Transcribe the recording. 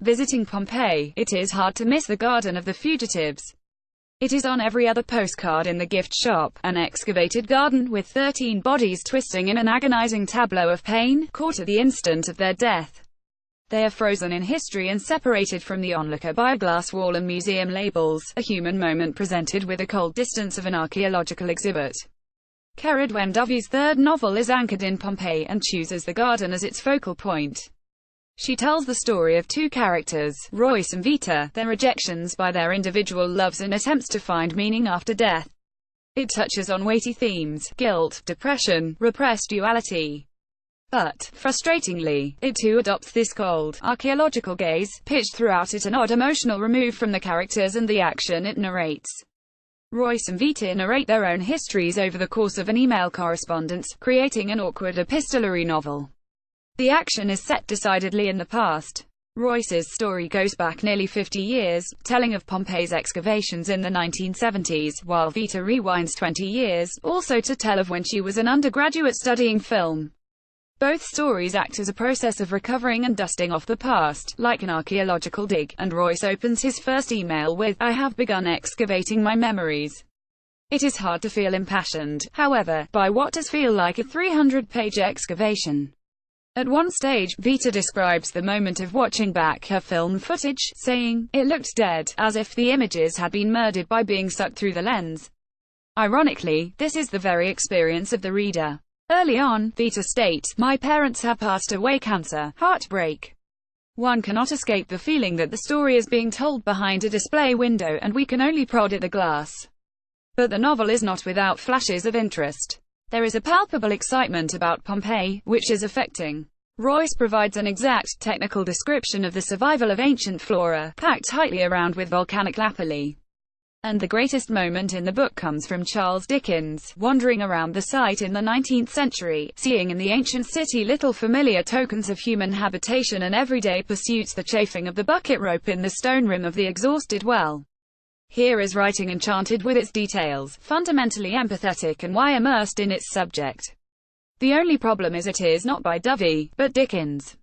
Visiting Pompeii, it is hard to miss the Garden of the Fugitives. It is on every other postcard in the gift shop, an excavated garden with 13 bodies twisting in an agonizing tableau of pain, caught at the instant of their death. They are frozen in history and separated from the onlooker by a glass wall and museum labels, a human moment presented with the cold distance of an archaeological exhibit. Ceridwen Dovey's third novel is anchored in Pompeii, and chooses the garden as its focal point. She tells the story of two characters, Royce and Vita, their rejections by their individual loves and attempts to find meaning after death. It touches on weighty themes: guilt, depression, repressed duality. But, frustratingly, it too adopts this cold, archaeological gaze, pitched throughout it, an odd emotional remove from the characters and the action it narrates. Royce and Vita narrate their own histories over the course of an email correspondence, creating an awkward epistolary novel. The action is set decidedly in the past. Royce's story goes back nearly 50 years, telling of Pompeii's excavations in the 1970s, while Vita rewinds 20 years, also to tell of when she was an undergraduate studying film. Both stories act as a process of recovering and dusting off the past, like an archaeological dig, and Royce opens his first email with, "I have begun excavating my memories." It is hard to feel impassioned, however, by what does feel like a 300-page excavation. At one stage, Vita describes the moment of watching back her film footage, saying, "It looked dead, as if the images had been murdered by being sucked through the lens." Ironically, this is the very experience of the reader. Early on, Vita states, "My parents have passed away, cancer, heartbreak." One cannot escape the feeling that the story is being told behind a display window, and we can only prod at the glass. But the novel is not without flashes of interest. There is a palpable excitement about Pompeii, which is affecting. Royce provides an exact, technical description of the survival of ancient flora, packed tightly around with volcanic lapilli. And the greatest moment in the book comes from Charles Dickens, wandering around the site in the 19th century, seeing in the ancient city little familiar tokens of human habitation and everyday pursuits, the chafing of the bucket rope in the stone rim of the exhausted well. Here is writing enchanted with its details, fundamentally empathetic and immersed in its subject. The only problem is it is not by Dovey, but Dickens.